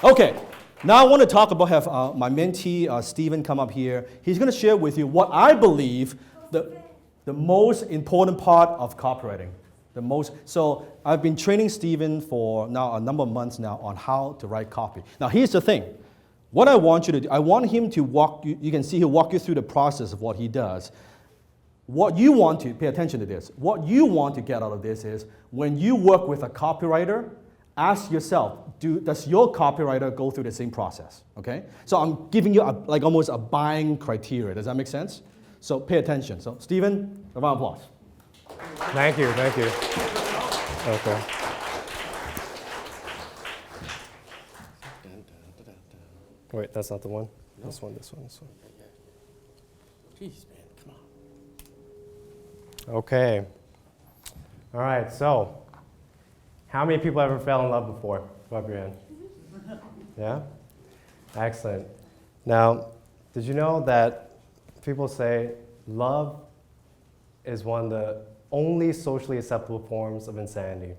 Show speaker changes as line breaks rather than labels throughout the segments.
Okay, now I want to talk about, have my mentee, Stephen, come up here. He's going to share with you what I believe the most important part of copywriting. So I've been training Stephen for now a number of months now on how to write copy. Now here's the thing. What I want you to do, I want him to walk you can see he'll walk you through the process of what he does. What you want to, pay attention to this, what you want to get out of this is when you work with a copywriter, ask yourself, does your copywriter go through the same process, okay? So I'm giving you like almost a buying criteria. Does that make sense? So pay attention. So Stephen, a round of applause.
Thank you. Okay. Wait, that's not the one? No. This one.
Jeez, man, come on.
Okay. All right, so how many people ever fell in love before? Put up your hand. Yeah? Excellent. Now, did you know that people say love is one of the only socially acceptable forms of insanity?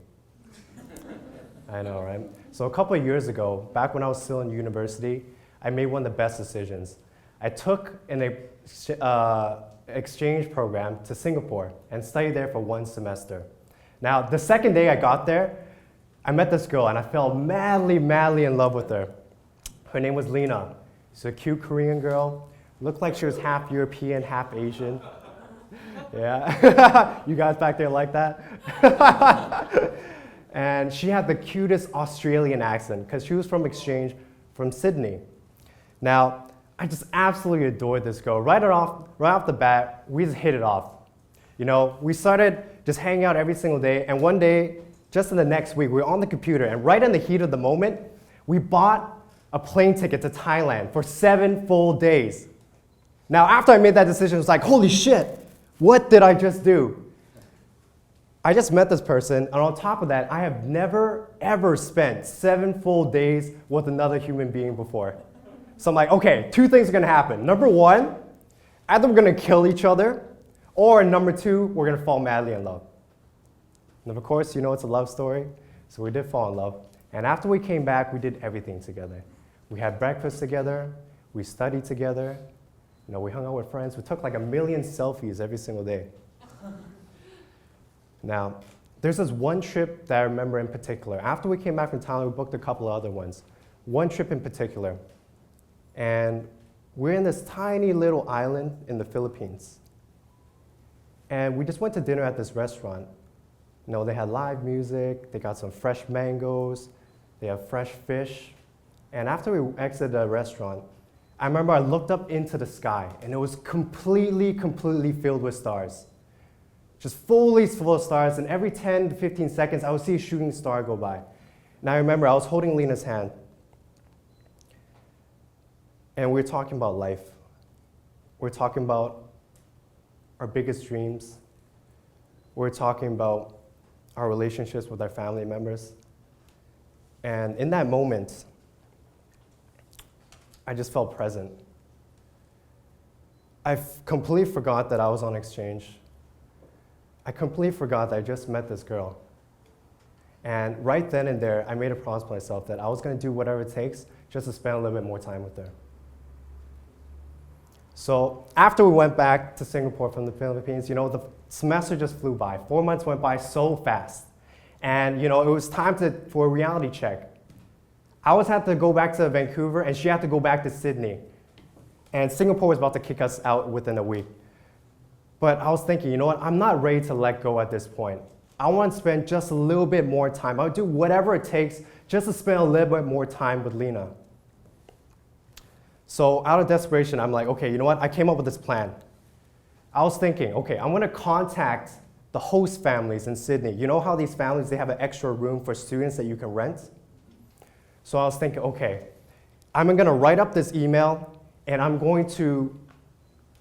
I know, right? So a couple of years ago, back when I was still in university, I made one of the best decisions. I took an exchange program to Singapore and studied there for 1 semester. Now, the second day I got there, I met this girl and I fell madly in love with her. Her name was Lena. She's a cute Korean girl. Looked like she was half European, half Asian. Yeah, you guys back there like that? And she had the cutest Australian accent because she was from exchange from Sydney. Now, I just absolutely adored this girl. Right off the bat, we just hit it off. You know, we started just hanging out every single day, and one day, just in the next week, we were on the computer, and right in the heat of the moment, we bought a plane ticket to Thailand for 7 full days. Now, after I made that decision, it was like, holy shit, what did I just do? I just met this person, and on top of that, I have never, ever spent 7 full days with another human being before. So I'm like, okay, 2 things are gonna happen. Number 1, either we're gonna kill each other, or number 2, we're gonna fall madly in love. And of course, you know it's a love story, so we did fall in love. And after we came back, we did everything together. We had breakfast together, we studied together, you know, we hung out with friends, we took like 1 million selfies every single day. Now, there's this one trip that I remember in particular. After we came back from Thailand, we booked a couple of other ones. One trip in particular, and we're in this tiny little island in the Philippines. And we just went to dinner at this restaurant. You know, they had live music, they got some fresh mangoes, they have fresh fish. And after we exited the restaurant, I remember I looked up into the sky, and it was completely filled with stars. Just fully full of stars, and every 10 to 15 seconds, I would see a shooting star go by. And I remember I was holding Lena's hand, and we were talking about life. We were talking about our biggest dreams. We were talking about our relationships with our family members. And in that moment, I just felt present. I completely forgot that I was on exchange. I completely forgot that I just met this girl. And right then and there, I made a promise to myself that I was going to do whatever it takes just to spend a little bit more time with her. So after we went back to Singapore from the Philippines, you know, the semester just flew by. 4 months went by so fast. And, you know, it was time for a reality check. I always had to go back to Vancouver, and she had to go back to Sydney. And Singapore was about to kick us out within a week. But I was thinking, you know what, I'm not ready to let go at this point. I want to spend just a little bit more time. I'll do whatever it takes just to spend a little bit more time with Lena. So out of desperation, I'm like, okay, you know what, I came up with this plan. I was thinking, okay, I'm going to contact the host families in Sydney. You know how these families, they have an extra room for students that you can rent? So I was thinking, okay, I'm going to write up this email, and I'm going to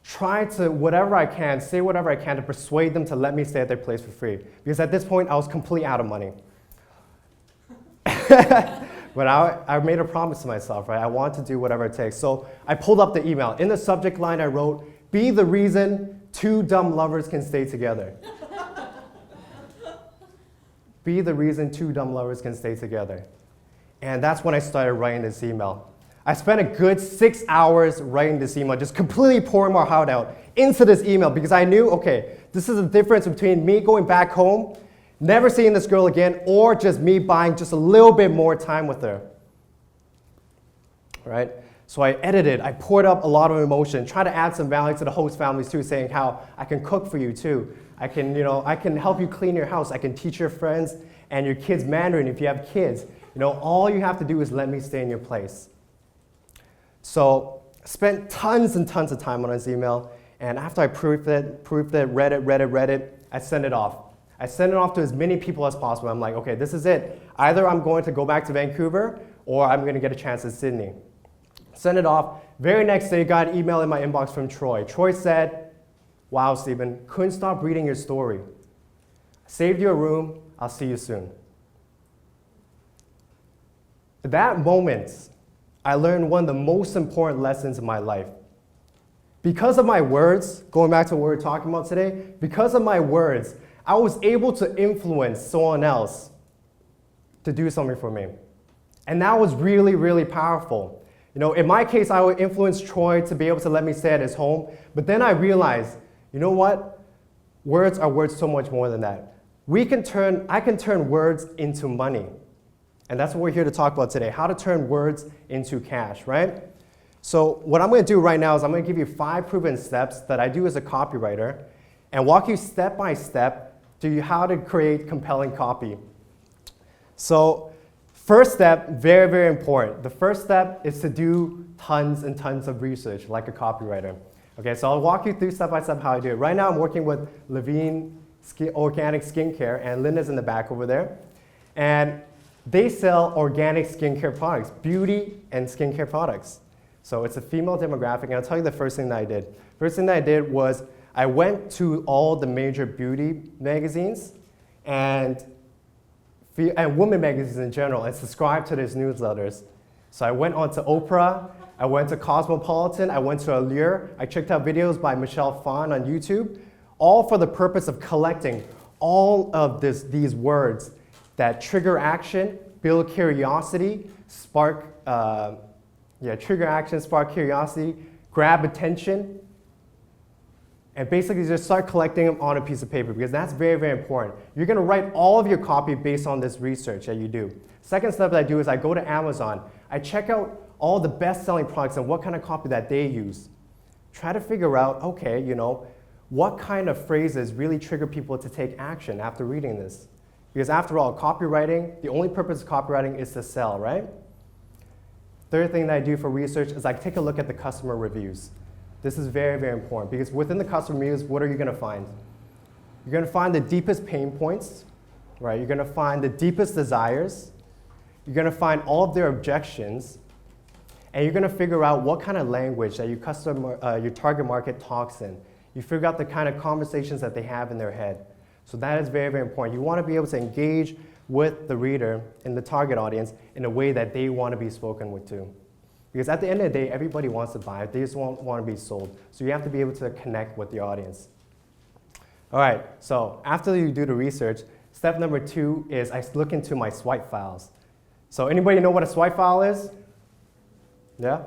try to, whatever I can, say whatever I can to persuade them to let me stay at their place for free. Because at this point, I was completely out of money. But I made a promise to myself, right? I want to do whatever it takes. So I pulled up the email. In the subject line, I wrote, "Be the reason 2 dumb lovers can stay together." Be the reason 2 dumb lovers can stay together. And that's when I started writing this email. I spent a good 6 hours writing this email, just completely pouring my heart out into this email because I knew, okay, this is the difference between me going back home, never seeing this girl again, or just me buying just a little bit more time with her. Right? So I edited, I poured up a lot of emotion, trying to add some value to the host families too, saying how I can cook for you too. I can help you clean your house. I can teach your friends and your kids Mandarin if you have kids. All you have to do is let me stay in your place. So I spent tons and tons of time on this email, and after I proofed it, read it, I sent it off. I sent it off to as many people as possible. I'm like, okay, this is it. Either I'm going to go back to Vancouver, or I'm going to get a chance at Sydney. Sent it off. Very next day, got an email in my inbox from Troy. Troy said, wow, Stephen, couldn't stop reading your story. Saved you a room. I'll see you soon. At that moment, I learned one of the most important lessons in my life. Because of my words, going back to what we're talking about today, because of my words, I was able to influence someone else to do something for me. And that was really, really powerful. In my case, I would influence Troy to be able to let me stay at his home, but then I realized, you know what? Words are worth so much more than that. I can turn words into money. And that's what we're here to talk about today, how to turn words into cash, right? So what I'm going to do right now is I'm going to give you 5 proven steps that I do as a copywriter and walk you step by step to how to create compelling copy. So first step, very, very important. The first step is to do tons and tons of research like a copywriter. Okay, so I'll walk you through step by step how I do it. Right now I'm working with Levine Organic Skincare, and Linda's in the back over there. And they sell organic skincare products, beauty and skincare products. So it's a female demographic, and I'll tell you the first thing that I did. First thing that I did was I went to all the major beauty magazines and women magazines in general and subscribed to these newsletters. So I went on to Oprah, I went to Cosmopolitan, I went to Allure, I checked out videos by Michelle Phan on YouTube, all for the purpose of collecting all of these words that trigger action, build curiosity, trigger action, spark curiosity, grab attention, and basically just start collecting them on a piece of paper because that's very, very important. You're going to write all of your copy based on this research that you do. Second step that I do is I go to Amazon. I check out all the best-selling products and what kind of copy that they use. Try to figure out, okay, what kind of phrases really trigger people to take action after reading this. Because after all, copywriting, the only purpose of copywriting is to sell, right? Third thing that I do for research is I take a look at the customer reviews. This is very, very important because within the customer reviews, what are you going to find? You're going to find the deepest pain points, right? You're going to find the deepest desires. You're going to find all of their objections, and you're going to figure out what kind of language that your target market talks in. You figure out the kind of conversations that they have in their head. So that is very, very important. You want to be able to engage with the reader and the target audience in a way that they want to be spoken with too. Because at the end of the day, everybody wants to buy. They just want to be sold. So you have to be able to connect with the audience. All right, so after you do the research, step number 2 is I look into my swipe files. So anybody know what a swipe file is? Yeah?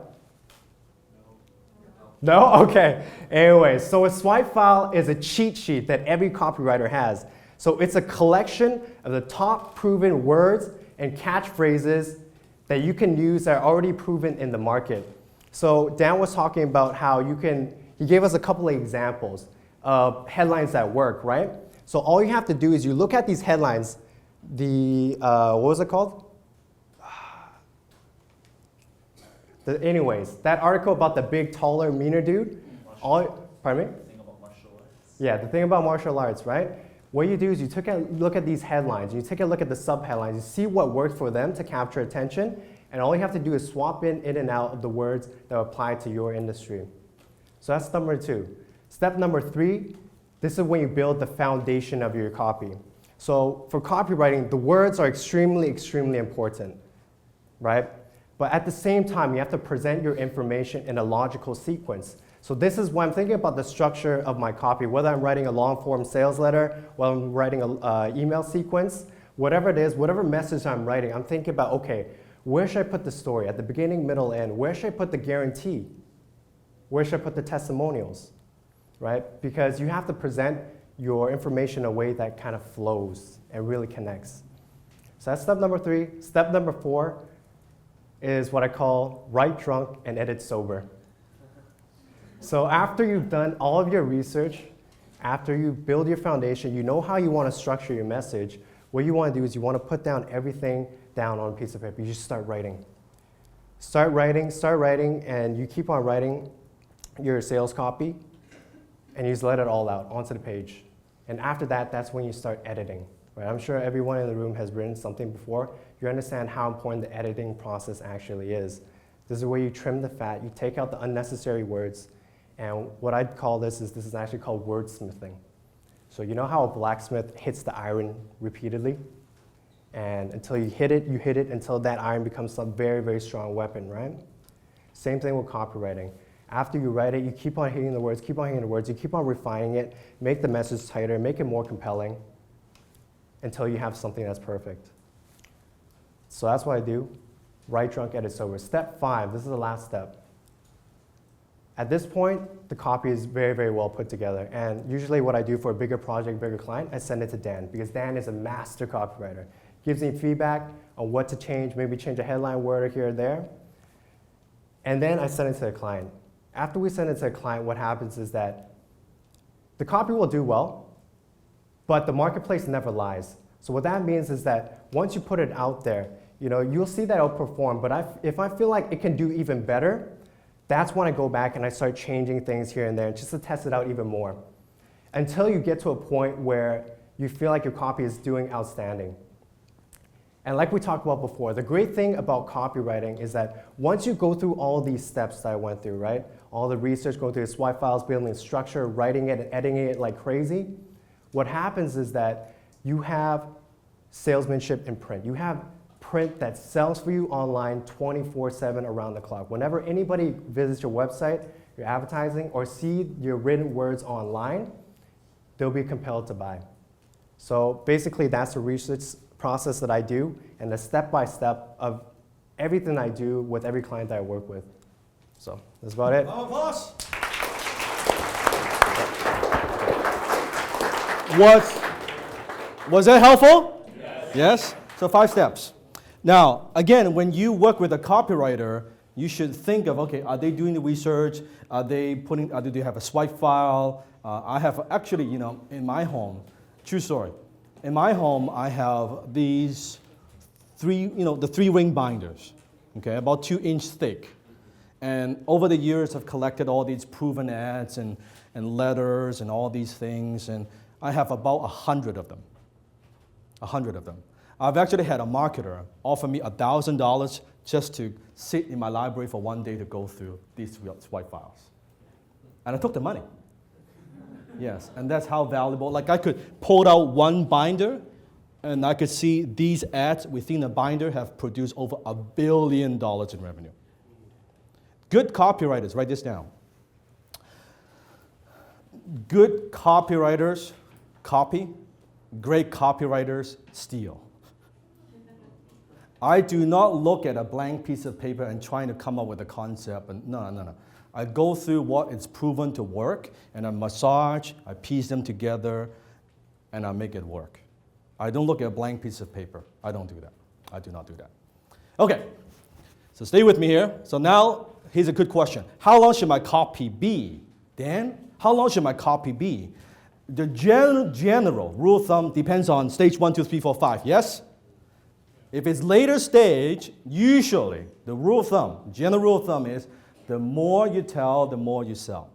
No? Okay. Anyway, so a swipe file is a cheat sheet that every copywriter has. So it's a collection of the top proven words and catchphrases that you can use that are already proven in the market. So Dan was talking about how he gave us a couple of examples of headlines that work, right? So all you have to do is you look at these headlines, what was it called? Anyways, that article about the big, taller, meaner dude. Pardon me?
The thing about martial arts.
Yeah, the thing about martial arts, right? What you do is you take a look at these headlines, you take a look at the sub-headlines, you see what worked for them to capture attention, and all you have to do is swap in and out of the words that apply to your industry. So that's number 2. Step number 3, this is when you build the foundation of your copy. So for copywriting, the words are extremely, extremely important, right? But at the same time, you have to present your information in a logical sequence. So this is when I'm thinking about the structure of my copy, whether I'm writing a long-form sales letter, whether I'm writing an email sequence, whatever it is, whatever message I'm writing, I'm thinking about, okay, Where should I put the story? At the beginning, middle, end. Where should I put the guarantee? Where should I put the testimonials? Right? Because you have to present your information in a way that kind of flows and really connects. So that's step number 3. Step number 4 is what I call write drunk and edit sober. So after you've done all of your research, after you build your foundation, you know how you want to structure your message, what you want to do is you want to put down everything down on a piece of paper. You just start writing. Start writing, and you keep on writing your sales copy, and you just let it all out onto the page. And after that, that's when you start editing. Right? I'm sure everyone in the room has written something before. You understand how important the editing process actually is. This is where you trim the fat, you take out the unnecessary words, and what I'd call this is actually called wordsmithing. So you know how a blacksmith hits the iron repeatedly? And until you hit it until that iron becomes a very, very strong weapon, right? Same thing with copywriting. After you write it, you keep on hitting the words, you keep on refining it, make the message tighter, make it more compelling, until you have something that's perfect. So that's what I do. Write drunk, edit sober. Step 5, this is the last step. At this point, the copy is very, very well put together. And usually what I do for a bigger project, bigger client, I send it to Dan, because Dan is a master copywriter. Gives me feedback on what to change, maybe change a headline word here or there. And then I send it to the client. After we send it to the client, what happens is that the copy will do well, but the marketplace never lies. So what that means is that once you put it out there, you'll see that it'll perform, but if I feel like it can do even better, that's when I go back and I start changing things here and there just to test it out even more. Until you get to a point where you feel like your copy is doing outstanding. And like we talked about before, the great thing about copywriting is that once you go through all these steps that I went through, right? All the research, going through the swipe files, building structure, writing it and editing it like crazy, what happens is that you have salesmanship in print. You have print that sells for you online 24/7 around the clock. Whenever anybody visits your website, your advertising, or see your written words online, they'll be compelled to buy. So basically that's the research process that I do, and the step-by-step of everything I do with every client that I work with. So that's about it.
Oh, boss. Was that helpful? Yes? So 5 steps. Now, again, when you work with a copywriter, you should think of, okay, are they doing the research? Do they have a swipe file? I have actually, in my home, true story. In my home, I have these 3, the 3-ring binders, okay, about 2-inch thick. And over the years, I've collected all these proven ads and letters and all these things, and I have about 100 of them. 100 of them. I've actually had a marketer offer me $1,000 just to sit in my library for one day to go through these swipe files. And I took the money. Yes, and that's how valuable. Like I could pull out one binder, and I could see these ads within the binder have produced over $1 billion in revenue. Good copywriters, write this down. Good copywriters copy, great copywriters steal. I do not look at a blank piece of paper and trying to come up with a concept. And no. I go through what is proven to work, and I massage, I piece them together, and I make it work. I don't look at a blank piece of paper. I don't do that. I do not do that. Okay, so stay with me here. So now, here's a good question. How long should my copy be? Dan, how long should my copy be? The general rule of thumb depends on stage 1, 2, 3, 4, 5, yes? If it's later stage, usually the rule of thumb, general rule of thumb is the more you tell, the more you sell.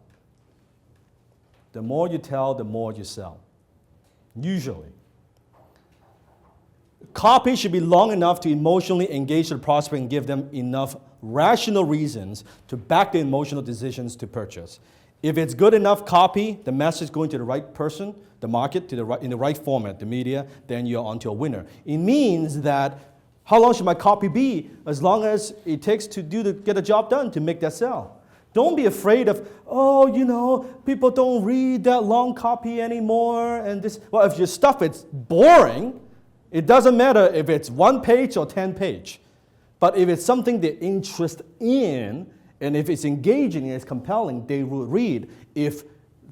The more you tell, the more you sell. Usually. Copy should be long enough to emotionally engage the prospect and give them enough rational reasons to back the emotional decisions to purchase. If it's good enough copy, the message going to the right person, the market, in the right format, the media, then you're onto a winner. It means that how long should my copy be? As long as it takes to get a job done to make that sell. Don't be afraid of, people don't read that long copy anymore. And this. Well, if your stuff is boring, it doesn't matter if it's 1 page or 10 page. But if it's something they're interested in, and if it's engaging and it's compelling, they will read if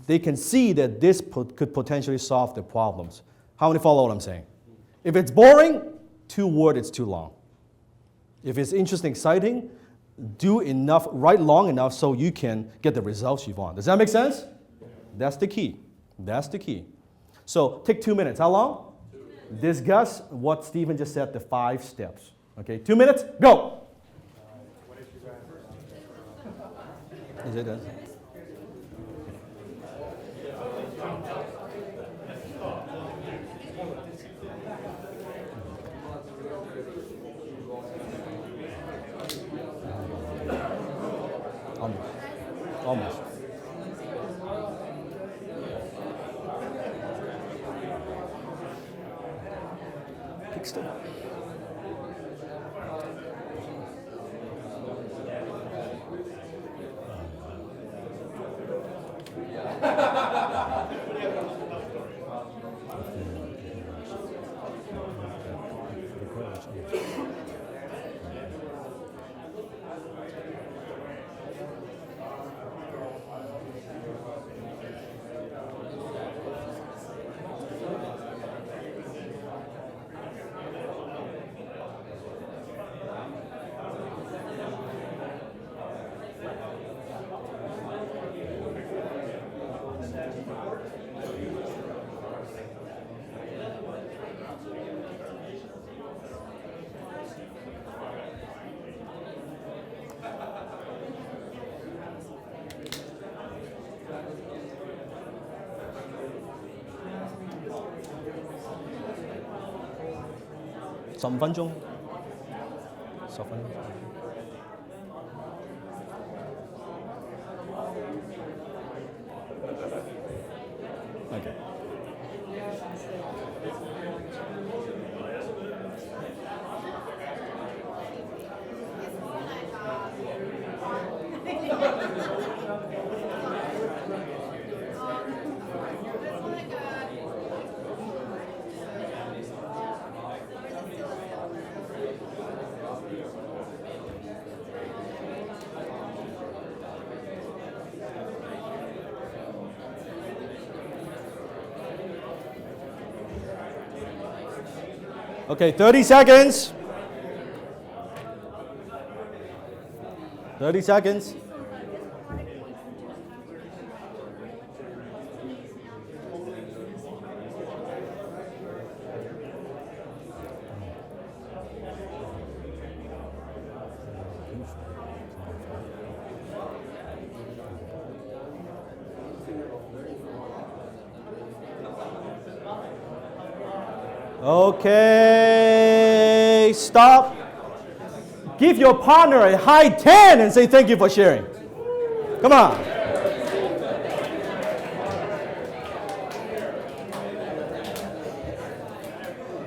they can see that this could potentially solve their problems. How many follow what I'm saying? If it's boring, 2 words, it's too long. If it's interesting, exciting, do enough, write long enough so you can get the results you want. Does that make sense? That's the key. That's the key. So take 2 minutes. How long? 2 minutes. Discuss what Stephen just said, the 5 steps. Okay, 2 minutes, go. Is it done? Almost. Pick still. $15 分鐘，10分鐘。Okay. Okay, 30 seconds. 30 seconds. Okay, stop. Give your partner a high 10 and say thank you for sharing. Come on.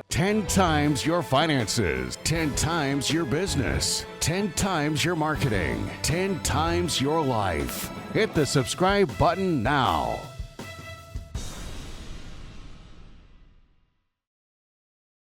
Ten times your finances, 10 times your business, 10 times your marketing, 10 times your life. Hit the subscribe button now.